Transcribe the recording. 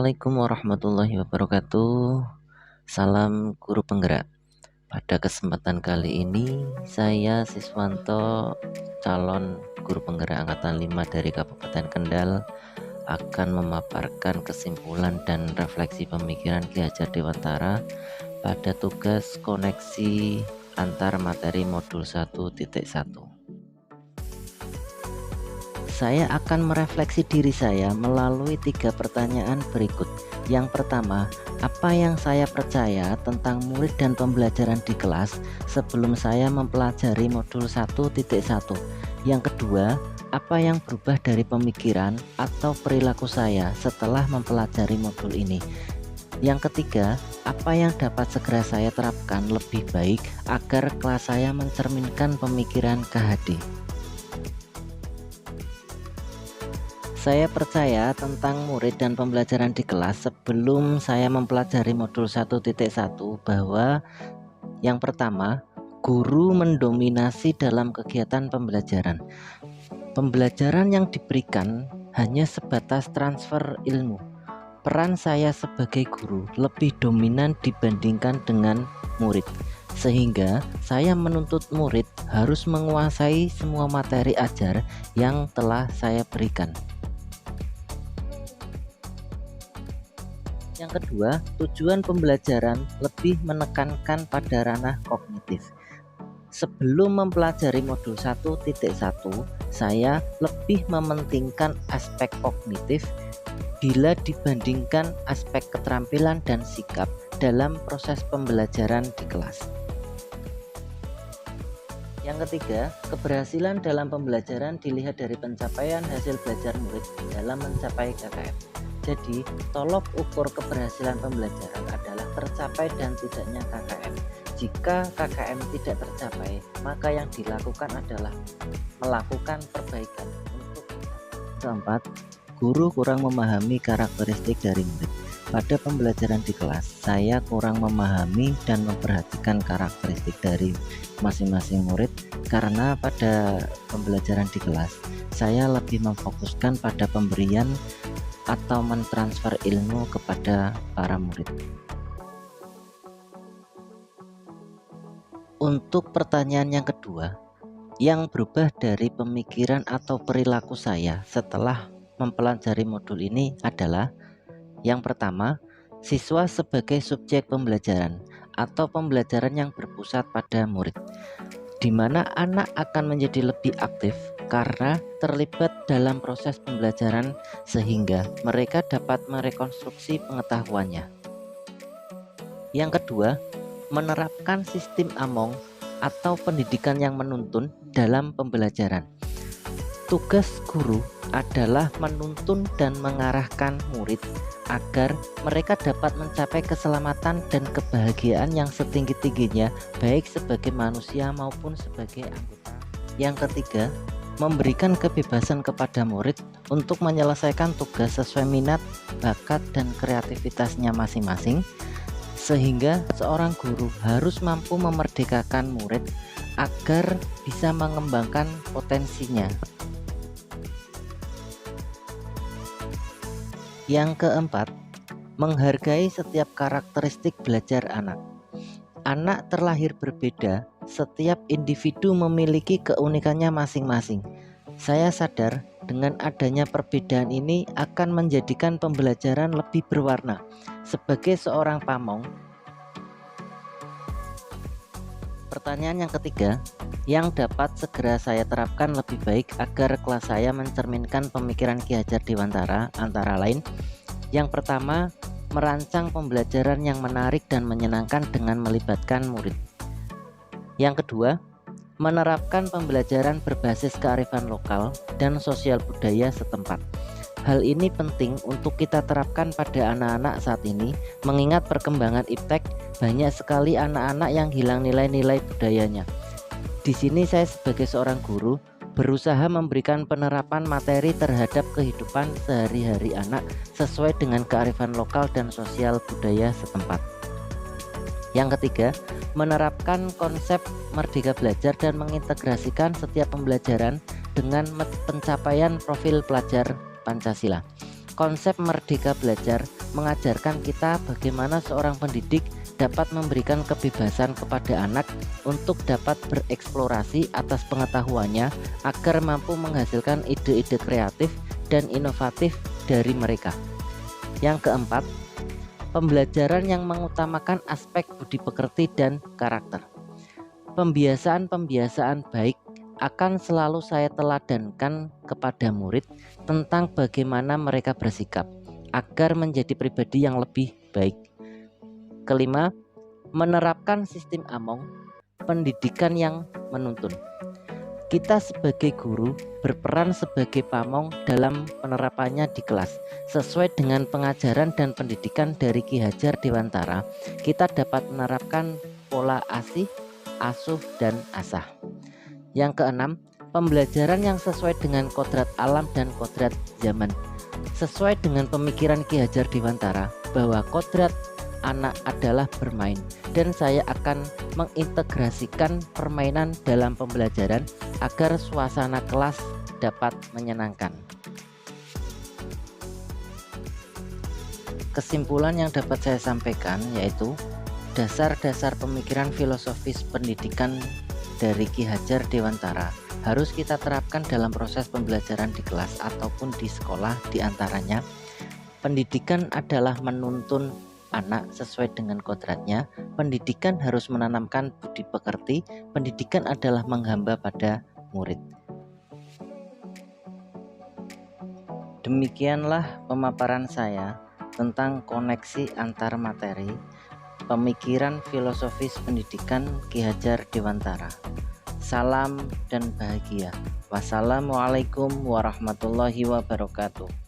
Assalamualaikum warahmatullahi wabarakatuh. Salam guru penggerak. Pada kesempatan kali ini saya Siswanto, calon guru penggerak angkatan 5 dari Kabupaten Kendal, akan memaparkan kesimpulan dan refleksi pemikiran Ki Hajar Dewantara pada tugas koneksi antar materi modul 1.1. Saya akan merefleksi diri saya melalui 3 pertanyaan berikut. Yang pertama, apa yang saya percaya tentang murid dan pembelajaran di kelas sebelum saya mempelajari modul 1.1? Yang kedua, apa yang berubah dari pemikiran atau perilaku saya setelah mempelajari modul ini? Yang ketiga, apa yang dapat segera saya terapkan lebih baik agar kelas saya mencerminkan pemikiran KHD? Saya percaya tentang murid dan pembelajaran di kelas sebelum saya mempelajari modul 1.1 bahwa yang pertama, guru mendominasi dalam kegiatan pembelajaran. Pembelajaran yang diberikan hanya sebatas transfer ilmu. Peran saya sebagai guru lebih dominan dibandingkan dengan murid, sehingga saya menuntut murid harus menguasai semua materi ajar yang telah saya berikan. Yang kedua, tujuan pembelajaran lebih menekankan pada ranah kognitif. Sebelum mempelajari modul 1.1, saya lebih mementingkan aspek kognitif bila dibandingkan aspek keterampilan dan sikap dalam proses pembelajaran di kelas. Yang ketiga, keberhasilan dalam pembelajaran dilihat dari pencapaian hasil belajar murid dalam mencapai KKM. Jadi, tolok ukur keberhasilan pembelajaran adalah tercapai dan tidaknya KKM. Jika KKM tidak tercapai, maka yang dilakukan adalah melakukan perbaikan untuk keempat, guru kurang memahami karakteristik dari murid. Pada pembelajaran di kelas, saya kurang memahami dan memperhatikan karakteristik dari masing-masing murid karena pada pembelajaran di kelas, saya lebih memfokuskan pada pemberian atau mentransfer ilmu kepada para murid. Untuk pertanyaan yang kedua, yang berubah dari pemikiran atau perilaku saya setelah mempelajari modul ini adalah yang pertama, siswa sebagai subjek pembelajaran atau pembelajaran yang berpusat pada murid, di mana anak akan menjadi lebih aktif karena terlibat dalam proses pembelajaran sehingga mereka dapat merekonstruksi pengetahuannya. Yang kedua, menerapkan sistem Among atau pendidikan yang menuntun dalam pembelajaran. Tugas guru adalah menuntun dan mengarahkan murid agar mereka dapat mencapai keselamatan dan kebahagiaan yang setinggi-tingginya baik sebagai manusia maupun sebagai anggota. Yang ketiga, memberikan kebebasan kepada murid untuk menyelesaikan tugas sesuai minat, bakat, dan kreativitasnya masing-masing, sehingga seorang guru harus mampu memerdekakan murid agar bisa mengembangkan potensinya. Yang keempat, menghargai setiap karakteristik belajar anak. Anak terlahir berbeda, setiap individu memiliki keunikannya masing-masing. Saya sadar dengan adanya perbedaan ini akan menjadikan pembelajaran lebih berwarna. Sebagai seorang pamong, pertanyaan yang ketiga, yang dapat segera saya terapkan lebih baik agar kelas saya mencerminkan pemikiran Ki Hajar Dewantara antara lain, yang pertama, merancang pembelajaran yang menarik dan menyenangkan dengan melibatkan murid. Yang kedua, menerapkan pembelajaran berbasis kearifan lokal dan sosial budaya setempat. Hal ini penting untuk kita terapkan pada anak-anak saat ini, mengingat perkembangan iptek banyak sekali anak-anak yang hilang nilai-nilai budayanya. Di sini saya sebagai seorang guru berusaha memberikan penerapan materi terhadap kehidupan sehari-hari anak sesuai dengan kearifan lokal dan sosial budaya setempat. Yang ketiga, menerapkan konsep merdeka belajar dan mengintegrasikan setiap pembelajaran dengan pencapaian profil pelajar Pancasila. Konsep merdeka belajar mengajarkan kita bagaimana seorang pendidik dapat memberikan kebebasan kepada anak untuk dapat bereksplorasi atas pengetahuannya agar mampu menghasilkan ide-ide kreatif dan inovatif dari mereka. Yang keempat, pembelajaran yang mengutamakan aspek budi pekerti dan karakter. Pembiasaan-pembiasaan baik akan selalu saya teladankan kepada murid tentang bagaimana mereka bersikap agar menjadi pribadi yang lebih baik. Kelima, menerapkan sistem Among, pendidikan yang menuntun. Kita sebagai guru berperan sebagai pamong dalam penerapannya di kelas. Sesuai dengan pengajaran dan pendidikan dari Ki Hajar Dewantara, kita dapat menerapkan pola asih, asuh, dan asah. Yang keenam, pembelajaran yang sesuai dengan kodrat alam dan kodrat zaman. Sesuai dengan pemikiran Ki Hajar Dewantara bahwa kodrat anak adalah bermain, dan saya akan mengintegrasikan permainan dalam pembelajaran agar suasana kelas dapat menyenangkan. Kesimpulan yang dapat saya sampaikan yaitu dasar-dasar pemikiran filosofis pendidikan dari Ki Hajar Dewantara harus kita terapkan dalam proses pembelajaran di kelas ataupun di sekolah. Di antaranya, pendidikan adalah menuntun anak sesuai dengan kodratnya. Pendidikan harus menanamkan budi pekerti. Pendidikan adalah menghamba pada murid. Demikianlah pemaparan saya tentang koneksi antar materi pemikiran filosofis pendidikan Ki Hajar Dewantara. Salam dan bahagia. Wassalamualaikum warahmatullahi wabarakatuh.